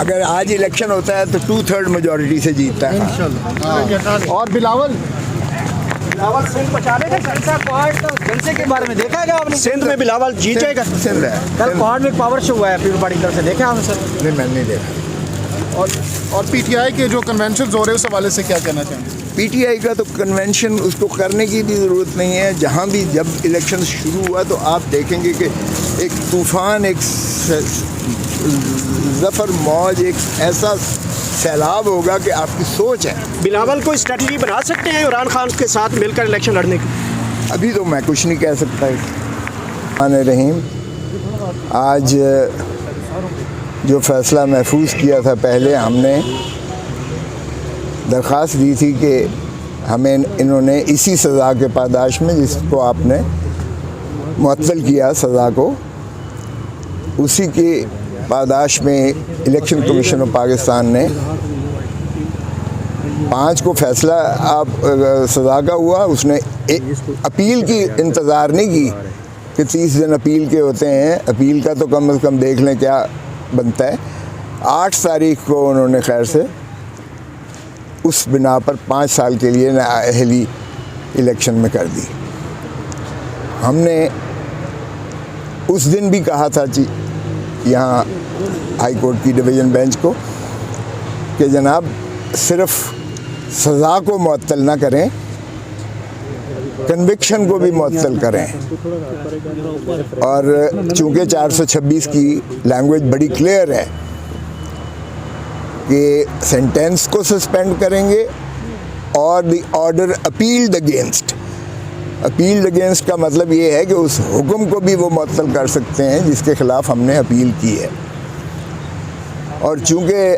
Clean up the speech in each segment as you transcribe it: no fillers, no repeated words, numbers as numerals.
अगर आज इलेक्शन होता है तो 2/3 मेजॉरिटी से जीतता है। इंशाल्लाह। और बिलावल सिंध बचा लेगा। जलसे के बारे में देखा है आपने? सिंध में बिलावल जीत जाएगा। सिंध है। कल पहाड़ में पावर शो हुआ है पीपल पार्टी की तरफ से, देखा आपने सर? नहीं, मैंने नहीं देखा। और पीटीआई के जो कन्वेंशन हो रहे हैं उस हवाले से क्या कहना चाहेंगे? पीटीआई का तो कन्वेंशन उसको करने की भी ज़रूरत नहीं है। जहाँ भी जब इलेक्शन शुरू हुआ तो आप देखेंगे कि एक तूफ़ान, एक ज़फ़र मौज, एक ऐसा सैलाब होगा कि आपकी सोच है। बिलावल कोई स्ट्रेटजी बना सकते हैं इमरान खान के साथ मिलकर इलेक्शन लड़ने की? अभी तो मैं कुछ नहीं कह सकता। रहीम, आज जो फ़ैसला महफूज किया था, पहले हमने दरख्वास्त दी थी कि हमें इन्होंने इसी सज़ा के पादाश में, जिसको आपने मुअत्तल किया सज़ा को, उसी के पादाश में इलेक्शन कमीशन ऑफ पाकिस्तान ने 5 को फ़ैसला आप सज़ा का हुआ। उसने अपील की इंतज़ार नहीं की कि 30 दिन अपील के होते हैं। अपील का तो कम से कम देख लें क्या बनता है। 8 तारीख को उन्होंने खैर से उस बिना पर 5 साल के लिए नाअहली इलेक्शन में कर दी। हमने उस दिन भी कहा था जी यहाँ हाई कोर्ट की डिवीज़न बेंच को कि जनाब सिर्फ सज़ा को मुअत्तल ना करें, कन्विक्शन को भी मुअत्तल करें। और चूँकि 426 की लैंग्वेज बड़ी क्लियर है कि सेंटेंस को सस्पेंड करेंगे और the order appealed against. Appealed against का मतलब ये है कि उस हुक्म को भी वो मुअत्तल कर सकते हैं जिसके ख़िलाफ़ हमने अपील की है। और चूँकि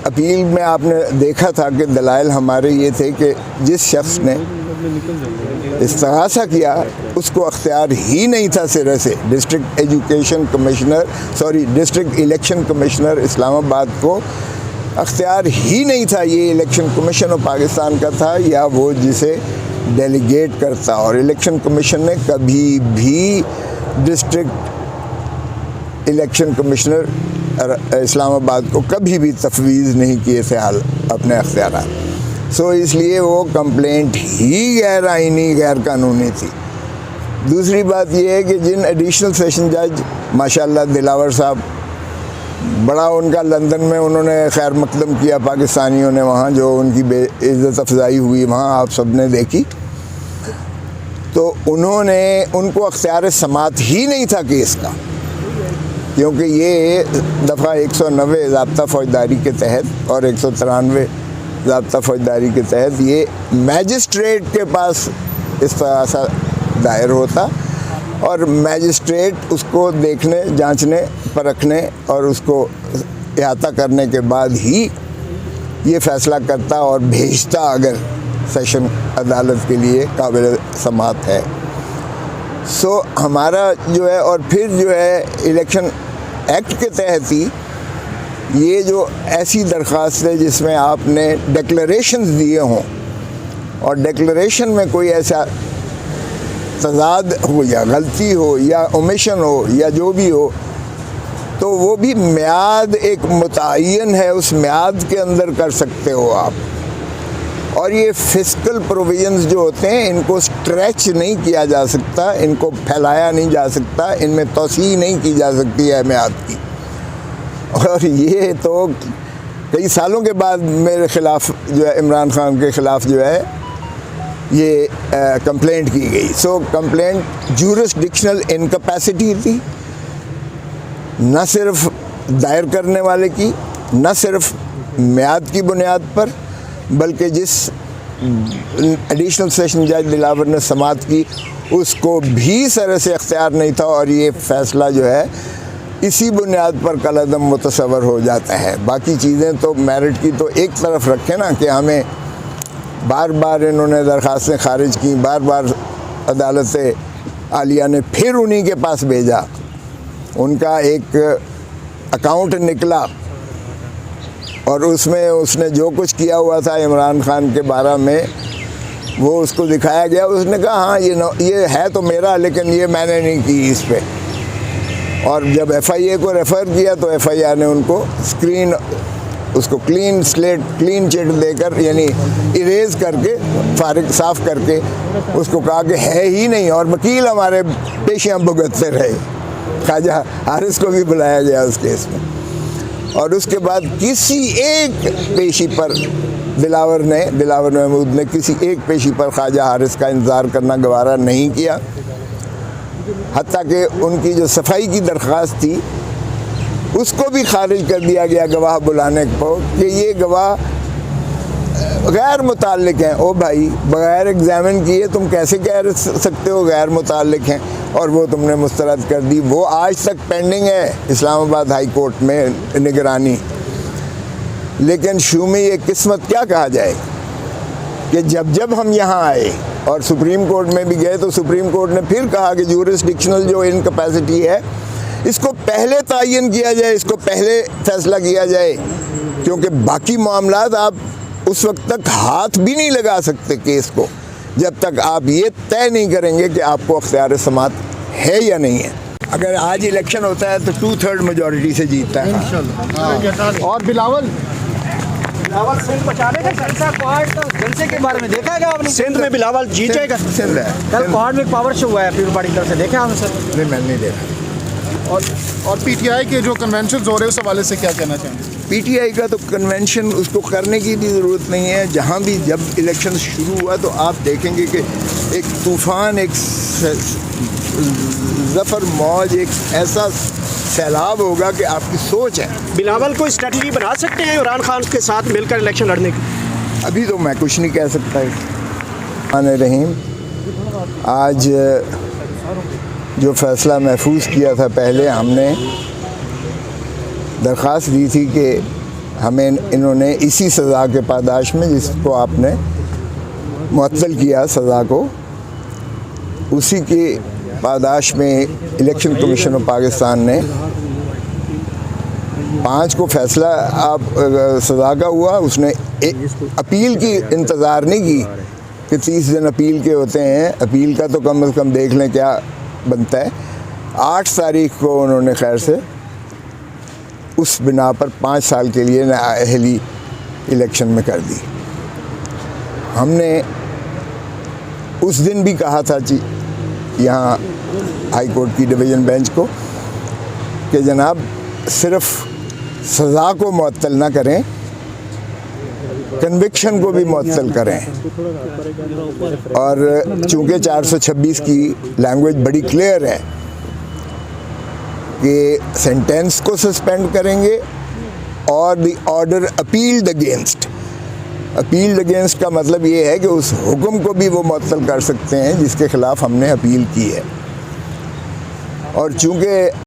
अपील में आपने देखा था कि दलाइल हमारे ये थे कि जिस शख्स ने इस्तिग़ासा किया उसको अख्तियार ही नहीं था सिरे से। डिस्ट्रिक्ट इलेक्शन कमिश्नर इस्लामाबाद को अख्तियार ही नहीं था। ये इलेक्शन कमीशन ऑफ पाकिस्तान का था या वो जिसे डेलीगेट करता। और इलेक्शन कमीशन ने कभी भी डिस्ट्रिक्ट इलेक्शन कमिश्नर इस्लामाबाद को कभी भी तफवीज़ नहीं किए थे हाल अपने अख्तियार। सो इसलिए वो कंप्लेंट ही गैर आइनी, गैर कानूनी थी। दूसरी बात यह है कि जिन एडिशनल सेशन जज माशाल्लाह दिलावर साहब, बड़ा उनका लंदन में उन्होंने खैर मकदम किया पाकिस्तानियों ने, वहाँ जो उनकी बेइज्जत अफजाई हुई वहाँ आप सब ने देखी। तो उनको अख्तियार समात ही नहीं था केस का, क्योंकि ये दफ़ा 190 ज़ाब्ता फ़ौजदारी के तहत और 193 ज़ाब्ता फ़ौजदारी के तहत ये मैजिस्ट्रेट के पास इस्तिग़ासा दायर होता और मैजिस्ट्रेट उसको देखने, जांचने, परखने और उसको इहाता करने के बाद ही ये फ़ैसला करता और भेजता अगर सेशन अदालत के लिए काबिल समात है। सो हमारा जो है, और फिर जो है इलेक्शन एक्ट के तहत ही ये जो ऐसी दरख्वास्त है जिसमें आपने डिक्लेरेशंस दिए हों और डिक्लेरेशन में कोई ऐसा तज़ाद हो या गलती हो या ओमिशन हो या जो भी हो, तो वो भी म्याद एक मुतय्यन है, उस म्याद के अंदर कर सकते हो आप। और ये फिस्कल प्रोविजंस जो होते हैं इनको स्ट्रेच नहीं किया जा सकता, इनको फैलाया नहीं जा सकता, इनमें तोसी नहीं की जा सकती है म्याद की। और ये तो कई सालों के बाद मेरे ख़िलाफ़ जो है, इमरान खान के ख़िलाफ़ जो है ये कंप्लेंट की गई। सो कंप्लेंट ज्यूरिसडिक्शनल इनकैपेसिटी थी, न सिर्फ दायर करने वाले की, न सिर्फ म्याद की बुनियाद पर, बल्कि जिस एडिशनल सेशन जज दिलावर ने समात की उसको भी सर से अख्तियार नहीं था। और ये फ़ैसला जो है इसी बुनियाद पर कलअदम मुतसव्वर हो जाता है। बाकी चीज़ें तो मेरिट की तो एक तरफ रखें ना, कि हमें बार बार इन्होंने दरख्वास्तें खारिज की, बार बार अदालत आलिया ने फिर उन्हीं के पास भेजा, उनका एक अकाउंट निकला और उसमें उसने जो कुछ किया हुआ था इमरान खान के बारे में वो उसको दिखाया गया। उसने कहा हाँ ये है तो मेरा, लेकिन ये मैंने नहीं की इस पर। और जब एफआईए को रेफ़र किया तो एफआईआर ने उनको उसको क्लीन स्लेट, क्लीन चिट देकर, यानी इरेज करके, फारिग साफ करके उसको कहा कि है ही नहीं, और वकील हमारे पेशियां भुगतते रहे। ख्वाजा हारिस को भी बुलाया गया उस केस में, और उसके बाद किसी एक पेशी पर दिलावर महमूद ने किसी एक पेशी पर ख्वाजा हारिस का इंतज़ार करना गवारा नहीं किया। हत्ता कि उनकी जो सफाई की दरख्वास्त थी उसको भी खारिज कर दिया गया गवाह बुलाने को, कि ये गवाह गैर मुताल्लिक हैं। ओ भाई, बगैर एग्ज़ामिन किए तुम कैसे कह सकते हो गैर मुताल्लिक हैं? और वो तुमने मुस्तरद कर दी। वो आज तक पेंडिंग है इस्लामाबाद हाई कोर्ट में निगरानी। लेकिन शुमी ये किस्मत क्या कहा जाए कि जब हम यहाँ आए और सुप्रीम कोर्ट में भी गए तो सुप्रीम कोर्ट ने फिर कहा कि ज्यूरिसडिक्शनल जो इनकैपेसिटी है इसको पहले तायन किया जाए, इसको पहले फैसला किया जाए, क्योंकि बाकी मामलात आप उस वक्त तक हाथ भी नहीं लगा सकते केस को जब तक आप ये तय नहीं करेंगे कि आपको अख्तियार समात है या नहीं है। अगर आज इलेक्शन होता है तो 2/3 मेजॉरिटी से जीतता है इंशाल्लाह। और बिलावल सिंध बचा लेगा। संसा कोर्ट जलसे के बारे में देखा है क्या आपने? सिंध में बिलावल जीत जाएगा। सिंध है, कल कोर्ट में पावर शो हुआ है पीपल पार्टी की तरफ से, देखा आपने सर? नहीं, मैंने नहीं देखा। और पीटीआई के जो कन्वेंशन हो रहे हैं उस हवाले से क्या कहना चाहेंगे? पीटीआई का तो कन्वेंशन उसको करने की भी ज़रूरत नहीं है। जहाँ भी जब इलेक्शन शुरू हुआ तो आप देखेंगे कि एक तूफ़ान, एक ज़फ़र मौज, एक ऐसा सैलाब होगा कि आपकी सोच है। बिलावल कोई स्ट्रेटजी बना सकते हैं इमरान खान के साथ मिलकर इलेक्शन लड़ने की? अभी तो मैं कुछ नहीं कह सकता। रहीम, आज जो फ़ैसला महफूज किया था, पहले हमने दरख्वास्त दी थी कि हमें इन्होंने इसी सज़ा के पादाश में, जिसको आपने मुअत्तल किया सज़ा को, उसी के पादाश में इलेक्शन कमीशन ऑफ पाकिस्तान ने 5 को फ़ैसला आप सज़ा का हुआ। उसने अपील की इंतज़ार नहीं की कि 30 दिन अपील के होते हैं, अपील का तो कम से कम देख लें क्या बनता है। 8 तारीख को उन्होंने खैर से उस बिना पर 5 साल के लिए नाअहली इलेक्शन में कर दी। हमने उस दिन भी कहा था जी यहाँ हाई कोर्ट की डिवीज़न बेंच को कि जनाब सिर्फ सज़ा को मुअत्तल ना करें, कन्विक्शन को भी मुअत्तल करें। और चूँकि 426 की लैंग्वेज बड़ी क्लियर है कि सेंटेंस को सस्पेंड करेंगे और the order appealed against. Appealed against का मतलब ये है कि उस हुक्म को भी वो मुअत्तल कर सकते हैं जिसके ख़िलाफ़ हमने अपील की है। और चूँकि